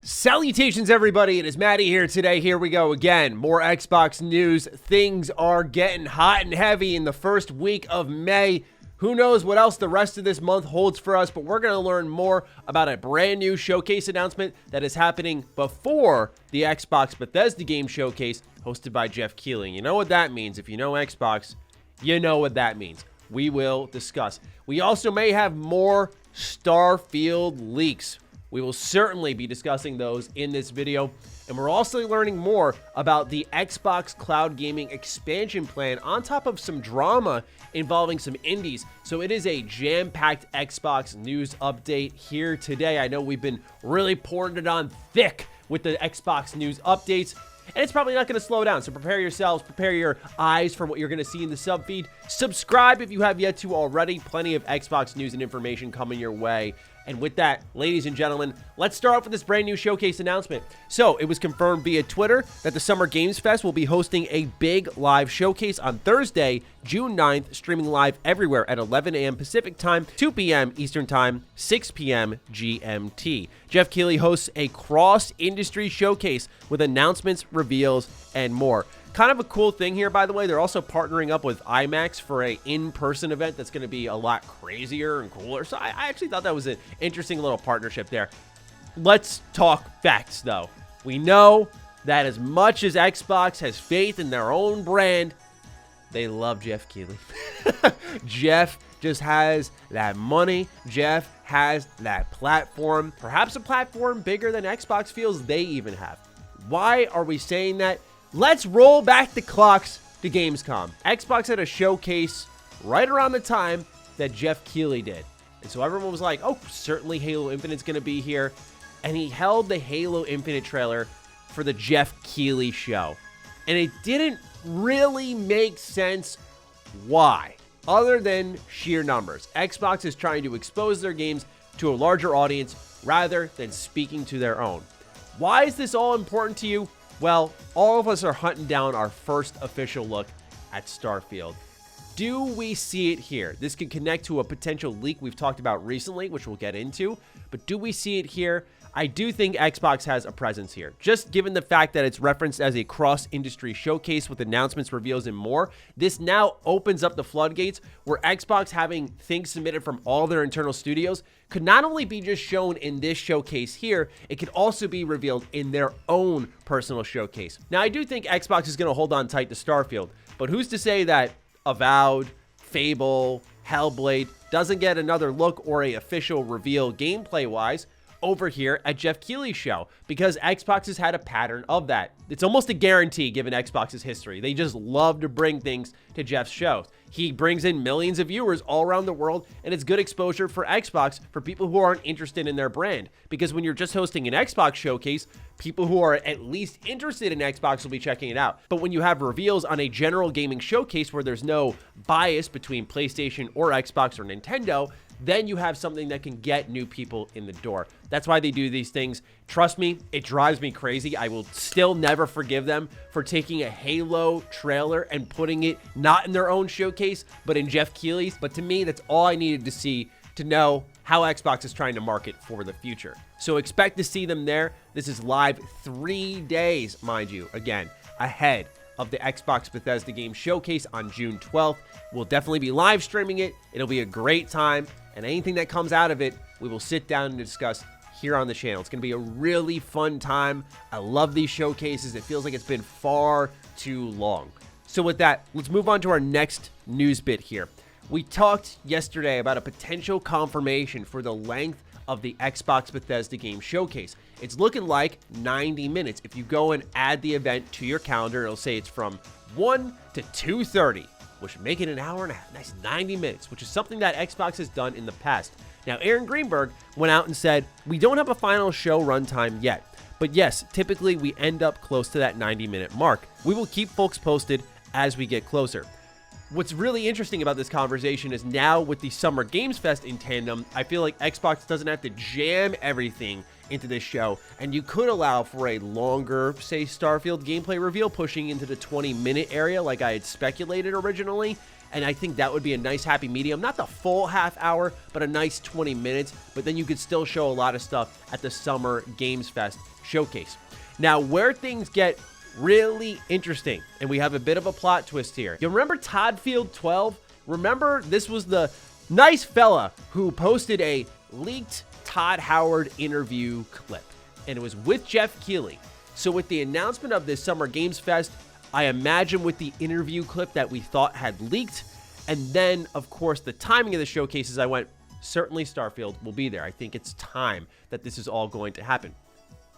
Salutations, everybody. It is Matty here today. Here we go again. More Xbox news. Things are getting hot and heavy in the first week of May. Who knows what else the rest of this month holds for us, but we're going to learn more about a brand new showcase announcement that is happening before the Xbox Bethesda game showcase hosted by Geoff Keighley. You know what that means. If you know Xbox, you know what that means. We will discuss. We also may have more Starfield leaks. We will certainly be discussing those in this video, and we're also learning more about the Xbox Cloud Gaming expansion plan on top of some drama involving some indies. So it is a jam-packed Xbox news update here today. I know we've been really pouring it on thick with the Xbox news updates, and it's probably not going to slow down. So prepare yourselves, prepare your eyes for what you're going to see in the sub feed. Subscribe if you have yet to already. Plenty of Xbox news and information coming your way. And with that, ladies and gentlemen, let's start off with this brand new showcase announcement. So it was confirmed via Twitter that the Summer Games Fest will be hosting a big live showcase on Thursday, June 9th, streaming live everywhere at 11 a.m. Pacific Time, 2 p.m. Eastern Time, 6 p.m. GMT. Geoff Keighley hosts a cross-industry showcase with announcements, reveals, and more. Kind of a cool thing here, by the way. They're also partnering up with IMAX for a in-person event that's going to be a lot crazier and cooler. So I actually thought that was an interesting little partnership there. Let's talk facts, though. We know that as much as Xbox has faith in their own brand, they love Geoff Keighley. Geoff just has that money. Geoff has that platform. Perhaps a platform bigger than Xbox feels they even have. Why are we saying that? Let's roll back the clocks to Gamescom. Xbox had a showcase right around the time that Geoff Keighley did. And so everyone was like, oh, certainly Halo Infinite's going to be here. And he held the Halo Infinite trailer for the Geoff Keighley show. And it didn't really make sense why, other than sheer numbers. Xbox is trying to expose their games to a larger audience rather than speaking to their own. Why is this all important to you? Well, all of us are hunting down our first official look at Starfield. Do we see it here? This could connect to a potential leak we've talked about recently, which we'll get into. But do we see it here? I do think Xbox has a presence here. Just given the fact that it's referenced as a cross-industry showcase with announcements, reveals, and more, this now opens up the floodgates where Xbox having things submitted from all their internal studios could not only be just shown in this showcase here, it could also be revealed in their own personal showcase. Now, I do think Xbox is going to hold on tight to Starfield, but who's to say that Avowed, Fable, Hellblade doesn't get another look or a official reveal gameplay-wise over here at Geoff Keighley's show, because Xbox has had a pattern of that. It's almost a guarantee given Xbox's history. They just love to bring things to Geoff's shows. He brings in millions of viewers all around the world, and it's good exposure for Xbox for people who aren't interested in their brand. Because when you're just hosting an Xbox showcase, people who are at least interested in Xbox will be checking it out. But when you have reveals on a general gaming showcase where there's no bias between PlayStation or Xbox or Nintendo, then you have something that can get new people in the door. That's why they do these things. Trust me, it drives me crazy. I will still never forgive them for taking a Halo trailer and putting it not in their own showcase, but in Geoff Keighley's. But to me, that's all I needed to see to know how Xbox is trying to market for the future. So expect to see them there. This is live 3 days, mind you, again, ahead of the Xbox Bethesda game showcase on June 12th. We'll definitely be live streaming it. It'll be a great time, and anything that comes out of it, we will sit down and discuss here on the channel. It's going to be a really fun time. I love these showcases. It feels like it's been far too long. So with that, let's move on to our next news bit here. We talked yesterday about a potential confirmation for the length of the Xbox Bethesda game showcase. It's looking like 90 minutes. If you go and add the event to your calendar, it'll say it's from 1 to 2:30, which would make it an hour and a half. Nice 90 minutes, which is something that Xbox has done in the past. Now, Aaron Greenberg went out and said, we don't have a final show runtime yet. But yes, typically we end up close to that 90-minute mark. We will keep folks posted as we get closer. What's really interesting about this conversation is now with the Summer Games Fest in tandem, I feel like Xbox doesn't have to jam everything into this show, and you could allow for a longer, say, Starfield gameplay reveal pushing into the 20-minute area like I had speculated originally, And I think that would be a nice happy medium. Not the full half hour, but a nice 20 minutes. But then you could still show a lot of stuff at the Summer Games Fest showcase. Now, where things get really interesting, and we have a bit of a plot twist here. You remember Todd Field 12? Remember, this was the nice fella who posted a leaked Todd Howard interview clip, and it was with Geoff Keighley. So with the announcement of this Summer Games Fest, I imagine with the interview clip that we thought had leaked, and then, of course, the timing of the showcases, I went, certainly Starfield will be there. I think it's time that this is all going to happen.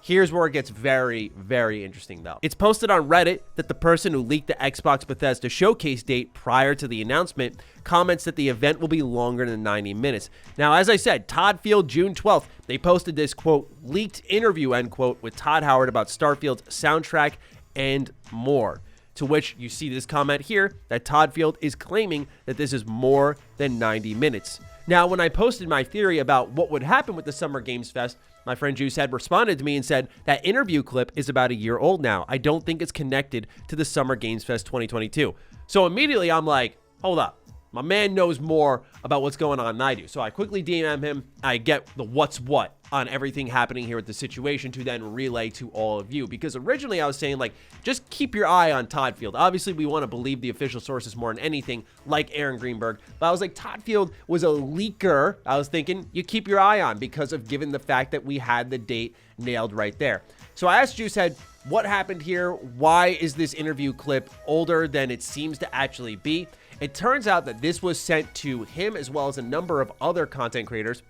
Here's where it gets very, very interesting, though. It's posted on Reddit that the person who leaked the Xbox Bethesda showcase date prior to the announcement comments that the event will be longer than 90 minutes. Now, as I said, Todd Field, June 12th, they posted this, quote, leaked interview, end quote, with Todd Howard about Starfield's soundtrack and more. To which you see this comment here that Todd Field is claiming that this is more than 90 minutes. Now, when I posted my theory about what would happen with the Summer Games Fest, my friend Juice had responded to me and said that interview clip is about a year old now. I don't think it's connected to the Summer Games Fest 2022. So immediately I'm like, hold up. My man knows more about what's going on than I do. So I quickly DM him. I get the what's what on everything happening here with the situation to then relay to all of you. Because originally I was saying, like, just keep your eye on Todd Field. Obviously, we want to believe the official sources more than anything, like Aaron Greenberg. But I was like, Todd Field was a leaker. I was thinking you keep your eye on because of given the fact that we had the date nailed right there. So I asked Juicehead, what happened here? Why is this interview clip older than it seems to actually be? It turns out that this was sent to him as well as a number of other content creators,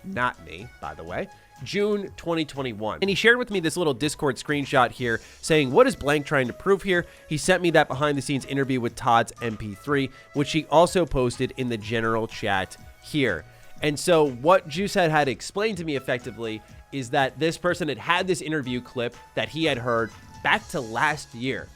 not me, by the way, June 2021. And he shared with me this little Discord screenshot here saying, what is Blank trying to prove here? He sent me that behind the scenes interview with Todd's MP3, which he also posted in the general chat here. And so what Juicehead had explained to me effectively is that this person had this interview clip that he had heard back to last year,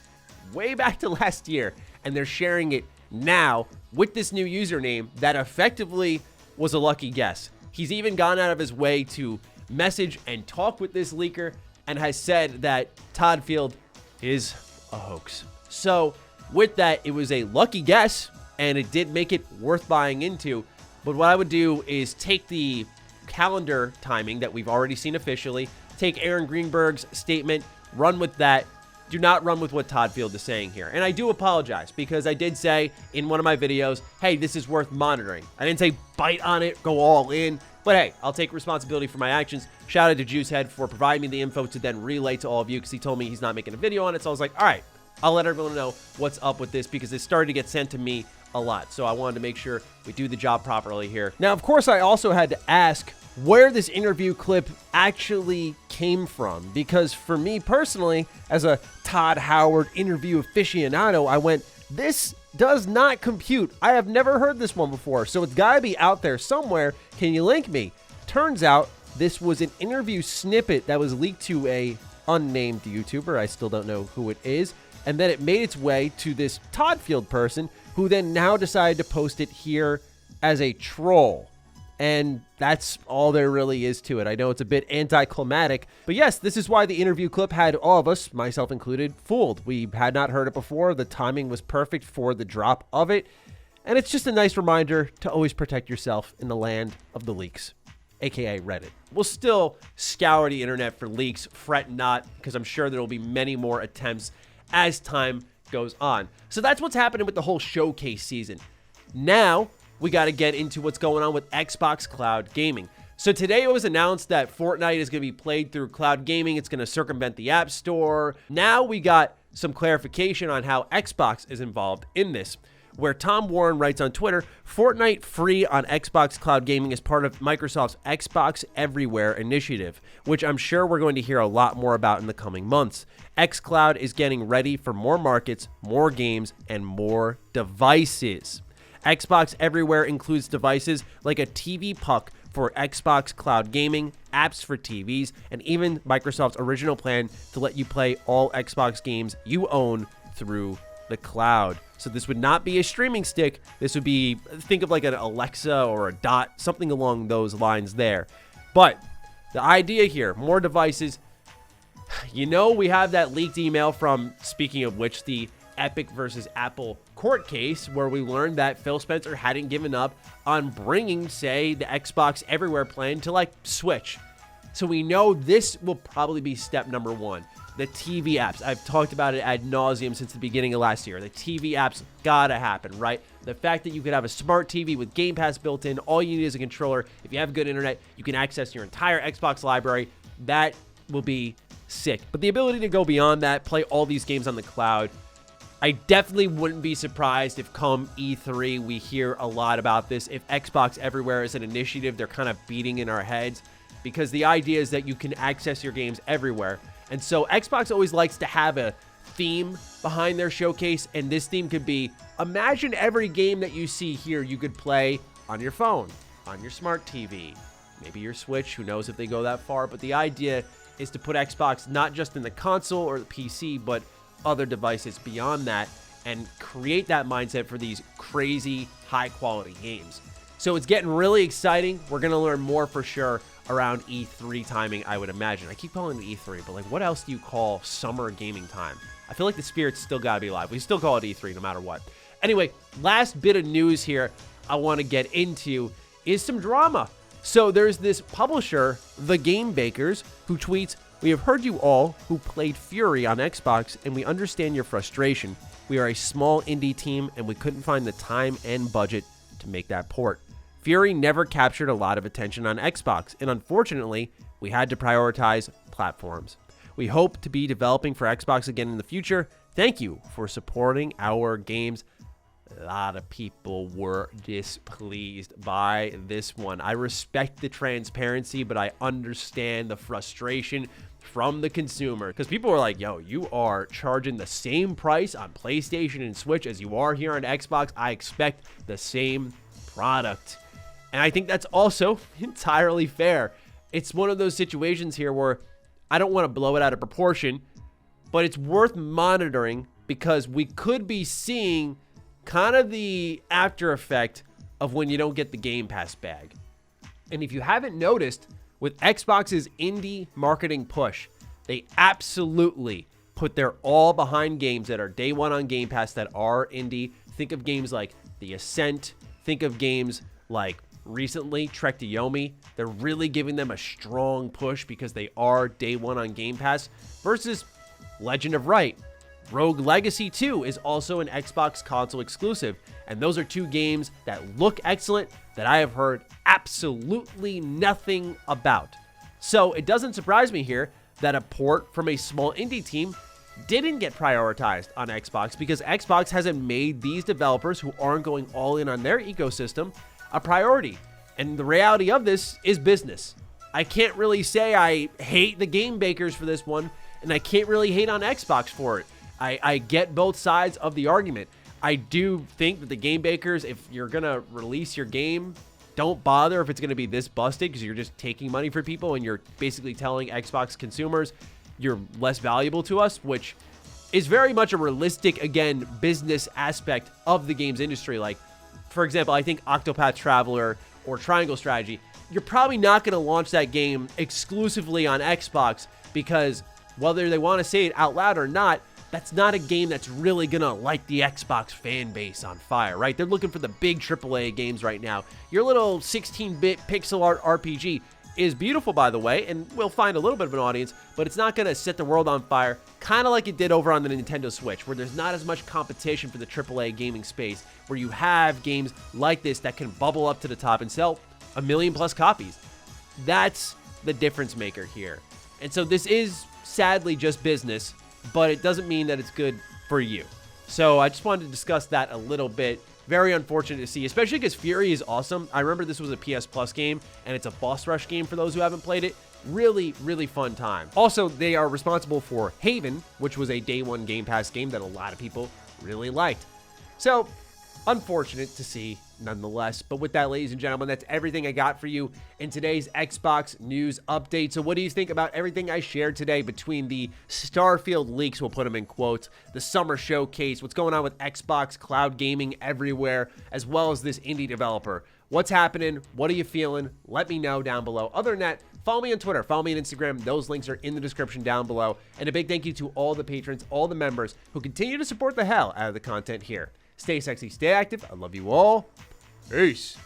way back to last year, and they're sharing it now with this new username that effectively was a lucky guess. He's even gone out of his way to message and talk with this leaker and has said that Todd Field is a hoax. So with that, it was a lucky guess and it did make it worth buying into. But what I would do is take the calendar timing that we've already seen officially, take Aaron Greenberg's statement, run with that. Do not run with what Todd Field is saying here. And I do apologize because I did say in one of my videos, hey, this is worth monitoring. I didn't say bite on it, go all in. But hey, I'll take responsibility for my actions. Shout out to Juicehead for providing me the info to then relay to all of you because he told me he's not making a video on it. So I was like, all right, I'll let everyone know what's up with this because it started to get sent to me a lot. So I wanted to make sure we do the job properly here. Now, of course, I also had to ask where this interview clip actually came from, because for me personally, as a Todd Howard interview aficionado, I went, this does not compute. I have never heard this one before, so it's got to be out there somewhere. Can you link me? Turns out this was an interview snippet that was leaked to a unnamed YouTuber. I still don't know who it is. And then it made its way to this Todd Field person who then now decided to post it here as a troll. And that's all there really is to it. I know it's a bit anticlimactic, but yes, this is why the interview clip had all of us, myself included, fooled. We had not heard it before. The timing was perfect for the drop of it. And it's just a nice reminder to always protect yourself in the land of the leaks, aka Reddit. We'll still scour the internet for leaks, fret not, because I'm sure there will be many more attempts as time goes on. So that's what's happening with the whole showcase season. Now, we got to get into what's going on with Xbox Cloud Gaming. So today it was announced that Fortnite is going to be played through cloud gaming. It's going to circumvent the App Store. Now we got some clarification on how Xbox is involved in this, where Tom Warren writes on Twitter, Fortnite free on Xbox Cloud Gaming is part of Microsoft's Xbox Everywhere initiative, which I'm sure we're going to hear a lot more about in the coming months. xCloud is getting ready for more markets, more games, and more devices. Xbox Everywhere includes devices like a TV puck for Xbox Cloud Gaming, apps for TVs, and even Microsoft's original plan to let you play all Xbox games you own through the cloud. So this would not be a streaming stick. This would be, think of like an Alexa or a Dot, something along those lines there. But the idea here, more devices. You know, we have that leaked email from, speaking of which, the Epic versus Apple court case where we learned that Phil Spencer hadn't given up on bringing, say, the Xbox Everywhere plan to like Switch. So we know this will probably be step number one. The TV apps. I've talked about it ad nauseum since the beginning of last year. The TV apps gotta happen, right? The fact that you could have a smart TV with Game Pass built in, all you need is a controller. If you have good internet, you can access your entire Xbox library. That will be sick. But the ability to go beyond that, play all these games on the cloud, I definitely wouldn't be surprised if come E3 we hear a lot about this. If Xbox Everywhere is an initiative they're kind of beating in our heads, because the idea is that you can access your games everywhere. And so Xbox always likes to have a theme behind their showcase, and this theme could be, imagine every game that you see here you could play on your phone, on your smart TV, maybe your Switch, who knows if they go that far, but the idea is to put Xbox not just in the console or the PC, but other devices beyond that, and create that mindset for these crazy high-quality games. So it's getting really exciting. We're going to learn more for sure around E3 timing, I would imagine. I keep calling it E3, but like, what else do you call summer gaming time? I feel like the spirit's still got to be alive. We still call it E3 no matter what. Anyway, last bit of news here I want to get into is some drama. So there's this publisher, The Game Bakers, who tweets, "We have heard you all who played Fury on Xbox, and we understand your frustration. We are a small indie team, and we couldn't find the time and budget to make that port. Fury never captured a lot of attention on Xbox, and unfortunately, we had to prioritize platforms. We hope to be developing for Xbox again in the future. Thank you for supporting our games." A lot of people were displeased by this one. I respect the transparency, but I understand the frustration from the consumer, because people are like, yo, you are charging the same price on PlayStation and Switch as you are here on Xbox. I expect the same product. And I think that's also entirely fair. It's one of those situations here where I don't want to blow it out of proportion, but it's worth monitoring, because we could be seeing kind of the after effect of when you don't get the Game Pass bag. And if you haven't noticed, with Xbox's indie marketing push, they absolutely put their all behind games that are day one on Game Pass that are indie. Think of games like The Ascent. Think of games like recently Trek to Yomi. They're really giving them a strong push because they are day one on Game Pass, versus Legend of Right. Rogue Legacy 2 is also an Xbox console exclusive, and those are two games that look excellent that I have heard absolutely nothing about. So it doesn't surprise me here that a port from a small indie team didn't get prioritized on Xbox, because Xbox hasn't made these developers who aren't going all in on their ecosystem a priority. And the reality of this is business. I can't really say I hate the Game Bakers for this one, and I can't really hate on Xbox for it. I get both sides of the argument. I do think that the Game Bakers, if you're going to release your game, don't bother if it's going to be this busted, because you're just taking money for people and you're basically telling Xbox consumers you're less valuable to us, which is very much a realistic, again, business aspect of the games industry. Like, for example, I think Octopath Traveler or Triangle Strategy, you're probably not going to launch that game exclusively on Xbox, because whether they want to say it out loud or not, that's not a game that's really going to light the Xbox fan base on fire, right? They're looking for the big AAA games right now. Your little 16-bit pixel art RPG is beautiful, by the way, and will find a little bit of an audience, but it's not going to set the world on fire, kind of like it did over on the Nintendo Switch, where there's not as much competition for the AAA gaming space, where you have games like this that can bubble up to the top and sell 1 million+ copies. That's the difference maker here. And so this is sadly just business, but it doesn't mean that it's good for you. So I just wanted to discuss that a little bit. Very unfortunate to see, especially because Fury is awesome. I remember this was a PS Plus game, and it's a boss rush game for those who haven't played it. Really, really fun time. Also, they are responsible for Haven, which was a day one Game Pass game that a lot of people really liked. So, unfortunate to see nonetheless. But with that, ladies and gentlemen, that's everything I got for you in today's Xbox news update. So what do you think about everything I shared today, between the Starfield leaks, we'll put them in quotes, the summer showcase, what's going on with Xbox cloud gaming everywhere, as well as this indie developer? What's happening? What are you feeling? Let me know down below. Other than that, follow me on Twitter, follow me on Instagram. Those links are in the description down below. And a big thank you to all the patrons, all the members who continue to support the hell out of the content here. Stay sexy, stay active. I love you all. Peace.